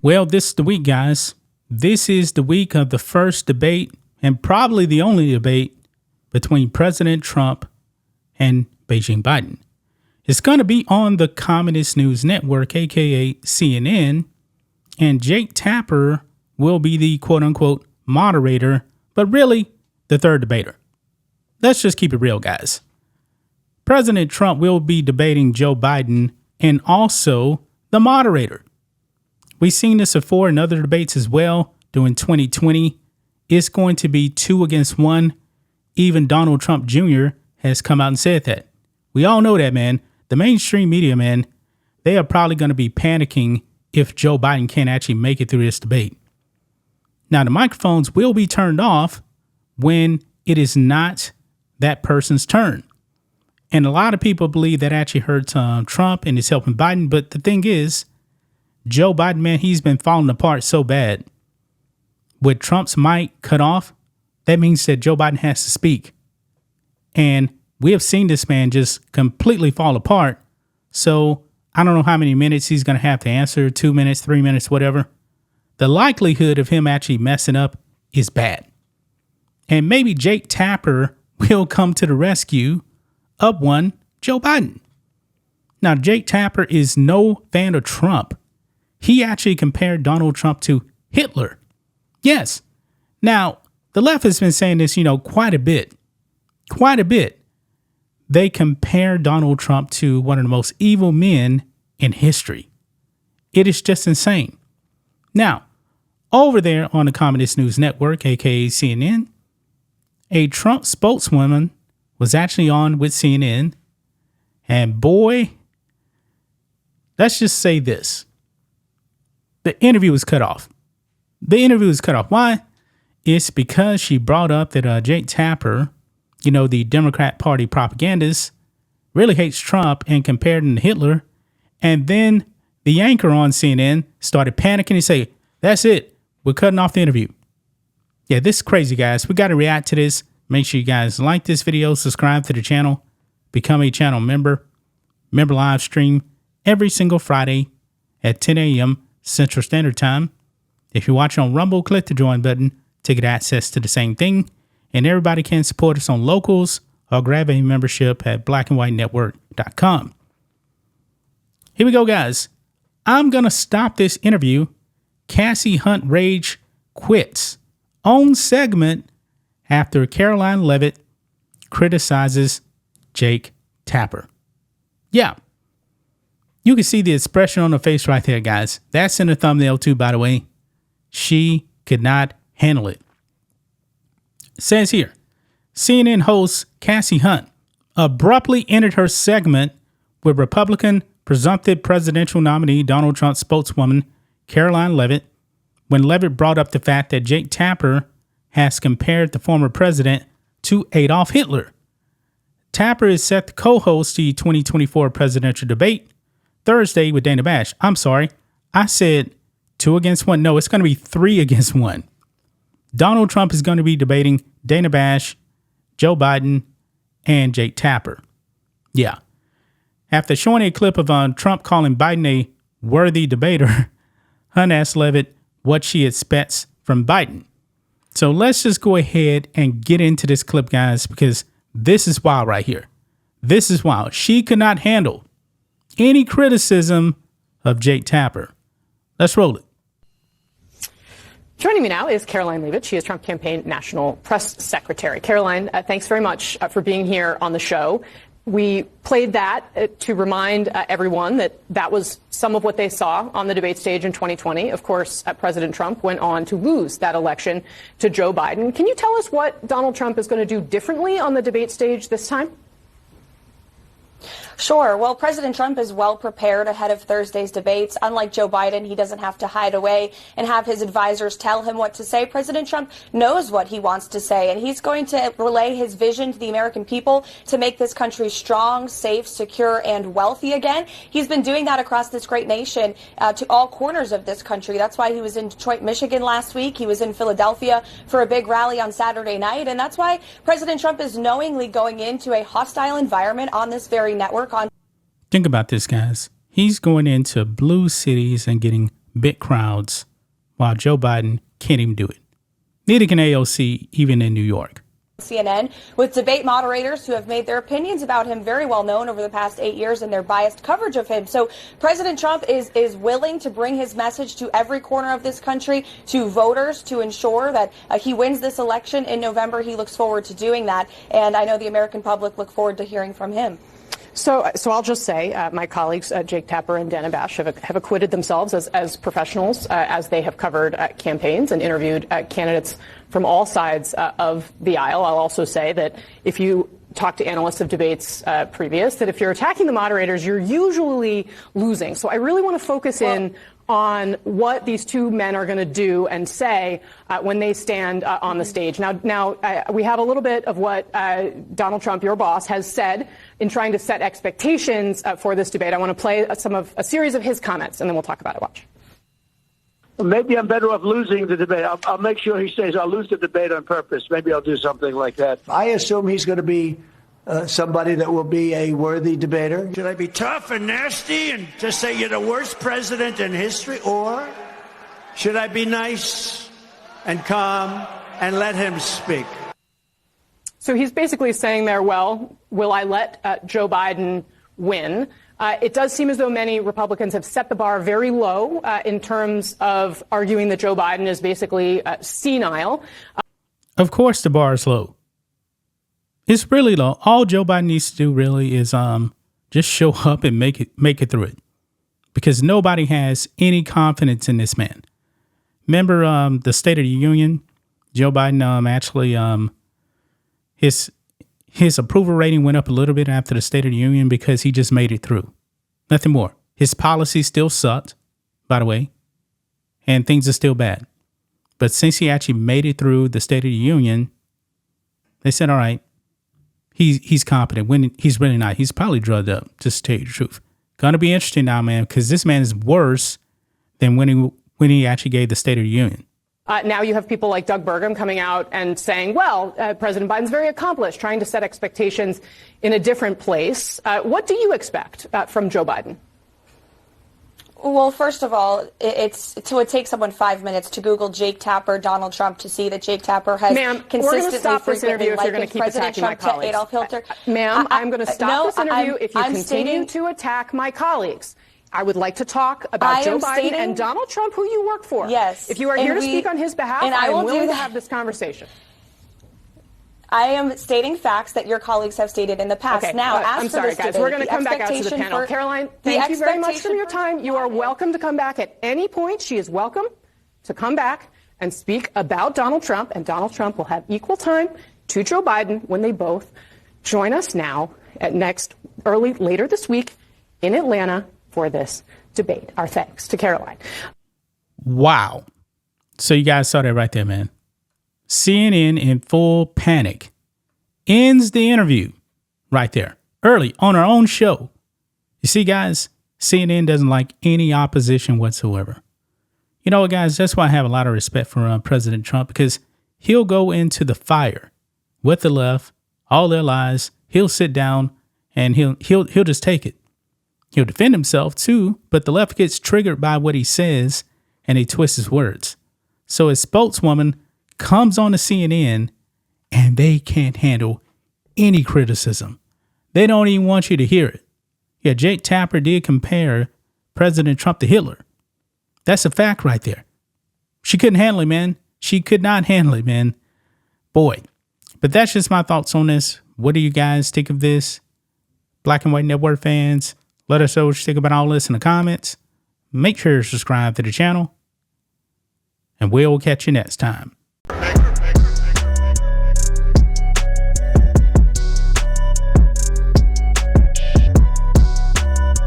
Well, this is the week, guys. This is the week of the first debate and probably the only debate between President Trump and Beijing Biden. It's going to be on the Communist News Network, aka CNN, and Jake Tapper will be the quote-unquote moderator, but really the third debater. Let's just keep it real, guys. President Trump will be debating Joe Biden and also the moderator. We've seen this before in other debates as well during 2020. It's going to be 2 against 1. Even Donald Trump Jr. has come out and said that. We all know that, man. The mainstream media, man, they are probably going to be panicking if Joe Biden can't actually make it through this debate. Now, the microphones will be turned off when it is not that person's turn. And a lot of people believe that actually hurts Trump and is helping Biden. But the thing is, Joe Biden, man, he's been falling apart so bad. With Trump's mic cut off, that means that Joe Biden has to speak. And we have seen this man just completely fall apart. So I don't know how many minutes he's going to have to answer, 2 minutes, 3 minutes, whatever. The likelihood of him actually messing up is bad. And maybe Jake Tapper will come to the rescue of one Joe Biden. Now, Jake Tapper is no fan of Trump. He actually compared Donald Trump to Hitler. Yes. Now, the left has been saying this, quite a bit. Quite a bit. They compare Donald Trump to one of the most evil men in history. It is just insane. Now, over there on the Communist News Network, aka CNN, a Trump spokeswoman was actually on with CNN. And boy, let's just say this. The interview was cut off. Why? It's because she brought up that Jake Tapper, the Democrat Party propagandist, really hates Trump and compared him to Hitler. And then the anchor on CNN started panicking and say, "That's it. We're cutting off the interview." Yeah, this is crazy, guys. We got to react to this. Make sure you guys like this video, subscribe to the channel, become a channel member. Member live stream every single Friday at 10 a.m. Central Standard Time. If you're watching on Rumble, click the join button to get access to the same thing. And everybody can support us on Locals or grab a membership at blackandwhitenetwork.com. Here we go, guys. I'm going to stop this interview. Cassie Hunt Rage quits own segment after Caroline Leavitt criticizes Jake Tapper. Yeah. You can see the expression on her face right there, guys. That's in the thumbnail too, by the way. She could not handle it. It says here, CNN host Cassie Hunt abruptly ended her segment with Republican presumptive presidential nominee Donald Trump spokeswoman Caroline Leavitt when Leavitt brought up the fact that Jake Tapper has compared the former president to Adolf Hitler. Tapper is set to co-host the 2024 presidential debate Thursday with Dana Bash. I'm sorry, I said 2 against 1. No, it's going to be 3 against 1. Donald Trump is going to be debating Dana Bash, Joe Biden, and Jake Tapper. Yeah. After showing a clip of Trump calling Biden a worthy debater, Hunt asked Leavitt what she expects from Biden. So let's just go ahead and get into this clip, guys, because this is wild right here. This is wild. She could not handle any criticism of Jake Tapper. Let's roll it. Joining me now is Caroline Leavitt. She is Trump campaign national press secretary. Caroline, thanks very much for being here on the show. We played that to remind everyone that that was some of what they saw on the debate stage in 2020. Of course, President Trump went on to lose that election to Joe Biden. Can you tell us what Donald Trump is going to do differently on the debate stage this time? Sure. Well, President Trump is well prepared ahead of Thursday's debates. Unlike Joe Biden, he doesn't have to hide away and have his advisors tell him what to say. President Trump knows what he wants to say, and he's going to relay his vision to the American people to make this country strong, safe, secure, and wealthy again. He's been doing that across this great nation to all corners of this country. That's why he was in Detroit, Michigan last week. He was in Philadelphia for a big rally on Saturday night. And that's why President Trump is knowingly going into a hostile environment on this very network. Think about this, guys. He's going into blue cities and getting big crowds, while Joe Biden can't even do it. Neither can AOC, even in New York. CNN, with debate moderators who have made their opinions about him very well known over the past 8 years and their biased coverage of him. So President Trump is willing to bring his message to every corner of this country, to voters, to ensure that he wins this election in November. He looks forward to doing that. And I know the American public look forward to hearing from him. So I'll just say my colleagues, Jake Tapper and Dana Bash, have acquitted themselves as professionals as they have covered campaigns and interviewed candidates from all sides of the aisle. I'll also say that if you talk to analysts of debates previous, that if you're attacking the moderators, you're usually losing. So I really want to focus in on what these two men are going to do and say when they stand on the stage. Now, we have a little bit of what Donald Trump, your boss, has said in trying to set expectations for this debate. I want to play a series of his comments, and then we'll talk about it. Watch. Maybe I'm better off losing the debate. I'll make sure he says I'll lose the debate on purpose. Maybe I'll do something like that. I assume he's going to be somebody that will be a worthy debater. Should I be tough and nasty and just say you're the worst president in history? Or should I be nice and calm and let him speak? So he's basically saying there, well, will I let Joe Biden win? It does seem as though many Republicans have set the bar very low in terms of arguing that Joe Biden is basically senile. Of course, the bar is low. It's really low. All Joe Biden needs to do really is just show up and make it through it, because nobody has any confidence in this man. Remember the State of the Union? Joe Biden actually his approval rating went up a little bit after the State of the Union because he just made it through. Nothing more. His policy still sucked, by the way, and things are still bad. But since he actually made it through the State of the Union, they said, all right, he's competent. When he's really not. He's probably drugged up, just to tell you the truth. Gonna be interesting now, man, because this man is worse than when he actually gave the State of the Union. Now you have people like Doug Burgum coming out and saying, well, President Biden's very accomplished, trying to set expectations in a different place. What do you expect from Joe Biden? Well, first of all, it would take someone 5 minutes to Google Jake Tapper, Donald Trump, to see that Jake Tapper has consistently frequently likened President Trump to Adolf Hitler. Ma'am, I'm going to stop this interview if you continue to attack my colleagues. I would like to talk about Joe Biden and Donald Trump, who you work for. Yes. If you are here to speak on his behalf, I am willing to have this conversation. I am stating facts that your colleagues have stated in the past. Okay. Now, I'm sorry, guys. We're going to come back out to the panel. Caroline, thank you very much for your time. You are welcome to come back at any point. She is welcome to come back and speak about Donald Trump, and Donald Trump will have equal time to Joe Biden when they both join us now at later this week in Atlanta for this debate. Our thanks to Caroline. Wow. So you guys saw that right there, man. CNN in full panic ends the interview right there early on our own show. You see, guys, CNN doesn't like any opposition whatsoever. You know what, guys? That's why I have a lot of respect for President Trump, because he'll go into the fire with the left, all their lies. He'll sit down and he'll just take it. He'll defend himself too, but the left gets triggered by what he says and he twists his words. So his spokeswoman comes on to CNN and they can't handle any criticism. They don't even want you to hear it. Yeah, Jake Tapper did compare President Trump to Hitler. That's a fact right there. She couldn't handle it, man. She could not handle it, man. Boy. But that's just my thoughts on this. What do you guys think of this? Black and White Network fans, let us know what you think about all this in the comments. Make sure to subscribe to the channel. And we'll catch you next time.